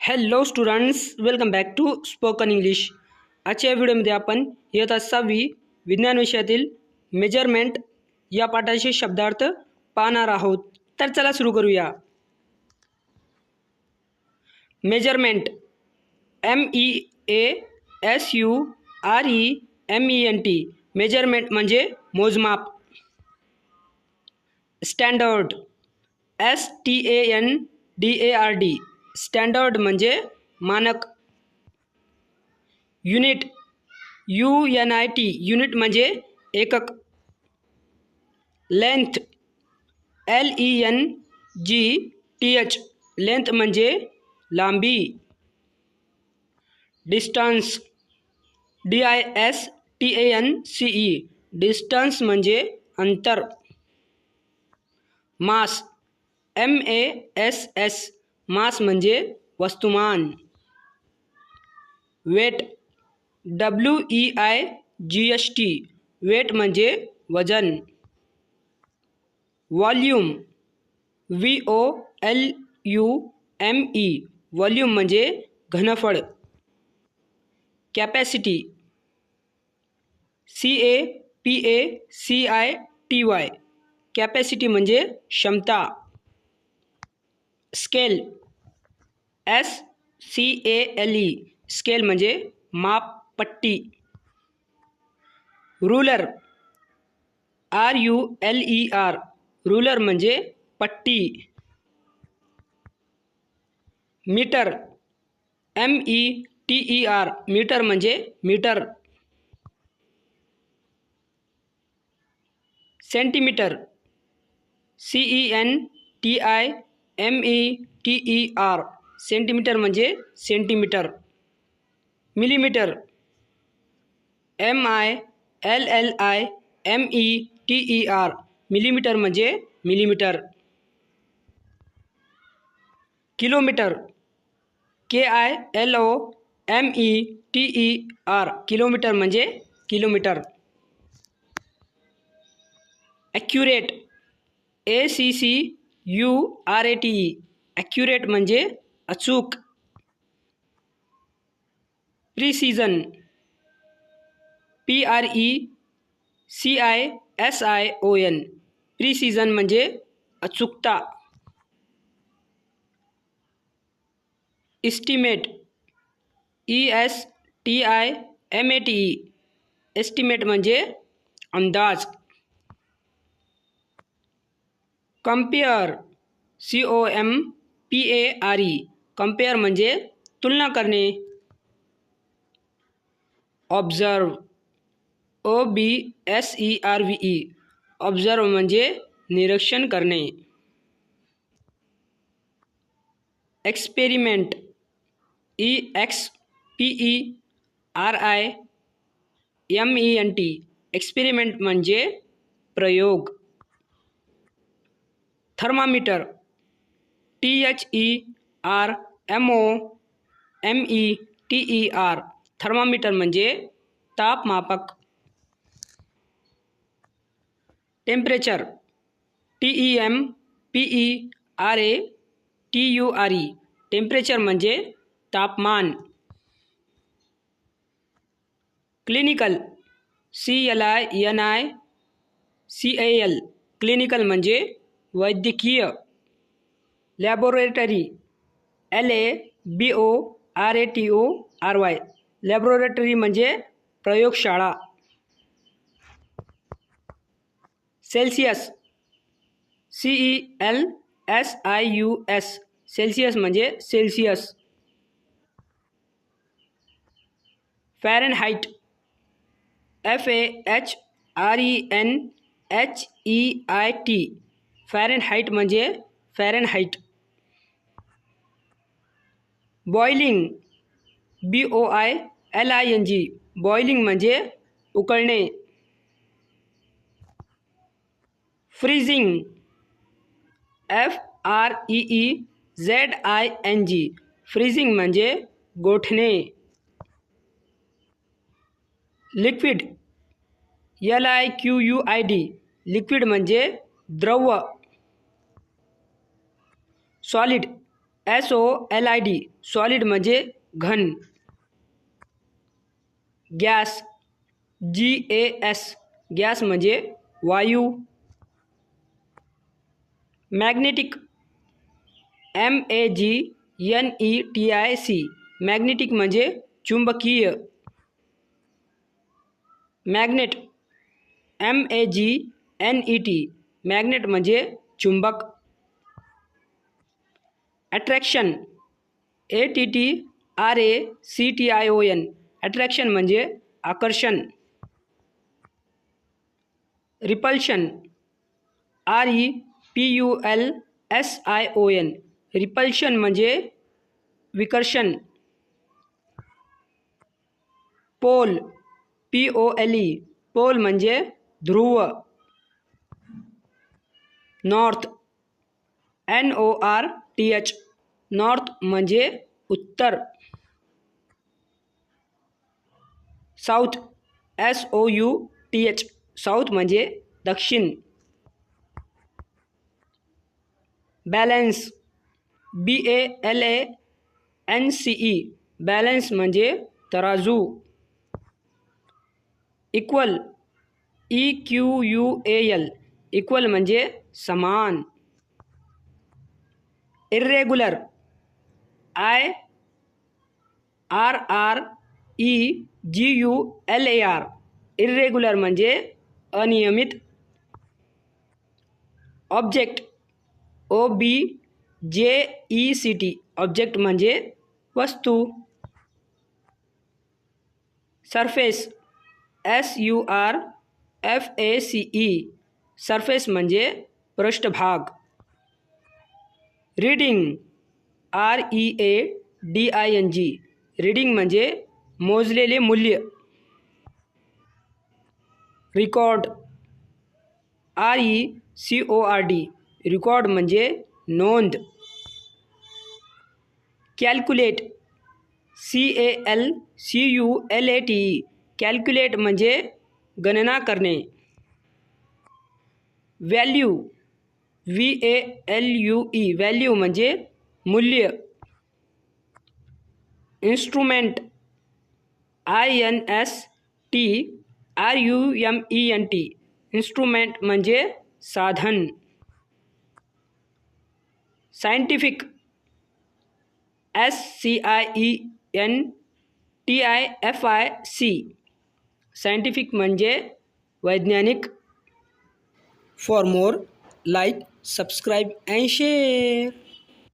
Hello students, welcome back to spoken English. आजच्या व्हिडिओमध्ये आपण इयत्ता 6वी विज्ञान विषयातील मेजरमेंट या पाठाचे शब्दार्थ पाहणार आहोत. तर चला सुरू करूया. Measurement, MEASUREMENT. मेजरमेंट म्हणजे मोजमाप. Standard, STANDARD. स्टँडर्ड म्हणजे मानक. Unit, UNIT. युनिट म्हणजे एकक. Length, LENGTH. लेंथ म्हणजे लांबी. Distance, DISTANCE. डिस्टन्स म्हणजे अंतर. मास, MASS. मास म्हणजे वस्तुमान. Weight, WEIGHT. वेट म्हणजे वजन. Volume, VOLUME. व्हॉल्यूम म्हणजे घनफळ. Capacity, CAPACITY. कॅपॅसिटी म्हणजे क्षमता. Scale, SCALE. स्केल म्हणजे मापपट्टी. Ruler, RULER. रूलर म्हणजे पट्टी. Metre, METER. मीटर म्हणजे मीटर. Centimetre, CENTIMETER. सेंटीमीटर म्हणजे सेंटीमीटर. Millimetre, MILLIMETER. मिलीमीटर म्हणजे मिलीमीटर. Kilometre, KILOMETER. किलोमीटर म्हणजे किलोमीटर. Accurate, ACCURATE. ॲक्युरेट म्हणजे अचूक. Precision, PRECISION. प्रिसिजन म्हणजे अचूकता. Estimate, ESTIMATE. एस्टिमेट म्हणजे अंदाज. Compare, COMPARE. कंपेअर म्हणजे तुलना करणे. Observe, OBSERVE. ऑब्झर्व म्हणजे निरीक्षण करणे. Experiment, EXPERIMENT. एक्सपेरिमेंट म्हणजे प्रयोग. Thermometer, THERMOMETER. थर्मामीटर म्हणजे तापमापक. Temperature, TEMPERATURE. टेम्परेचर म्हणजे तापमान. Clinical, CLINICAL. क्लिनिकल म्हणजे वैद्यकीय. Laboratory, LABORATORY. लॅबोरेटरी म्हणजे प्रयोगशाळा. Celsius, CELSIUS. सेल्सियस म्हणजे सेल्सियस. Fahrenheit, FAHRENHEIT. फॅरेनहाइट म्हणजे फॅरेनहाइट. Boiling, BOILING. बॉइलिंग म्हणजे उकळणे. Freezing, FREEZING. फ्रीजिंग म्हणजे गोठणे. Liquid, LIQUID. लिक्विड म्हणजे द्रव. सॉलिड, SOLID सॉलिड म्हणजे घन. गॅस GAS गॅस म्हणजे वायू. मॅग्नेटिक MAGNETIC मॅग्नेटिक म्हणजे चुंबकीय. मॅग्नेट MAGNET मॅग्नेट म्हणजे चुंबक. अट्रॅक्शन ATTRACTION अट्रॅक्शन म्हणजे आकर्षण. रिपल्शन REPULSION रिपल्शन म्हणजे विकर्षण. पोल POLE पोल म्हणजे ध्रुव. नॉर्थ NORTH नॉर्थ म्हणजे उत्तर. साऊथ SOUTH साऊथ म्हणजे दक्षिण. बॅलन्स BALANCE बॅलन्स म्हणजे तराजू. इक्वल EQUAL इक्वल म्हणजे समान. इर्रेग्युलर IRREGULAR इर्रेग्युलर म्हणजे अनियमित. ऑब्जेक्ट OBJECT ऑब्जेक्ट म्हणजे वस्तू. सरफेस SURFACE सरफेस म्हणजे पृष्ठभाग. रीडिंग READING रीडिंग म्हणजे मोजलेले मूल्य. रिकॉर्ड RECORD रिकॉर्ड म्हणजे नोंद. कॅल्क्युलेट CALCULATE कॅल्क्युलेट म्हणजे गणना करणे. व्हॅल्यू VALUE व्हॅल्यू म्हणजे मूल्य. इन्स्ट्रुमेंट INSTRUMENT इन्स्ट्रुमेंट म्हणजे साधन. सायंटिफिक SCIENTIFIC सायंटिफिक म्हणजे वैज्ञानिक. For more like subscribe and share.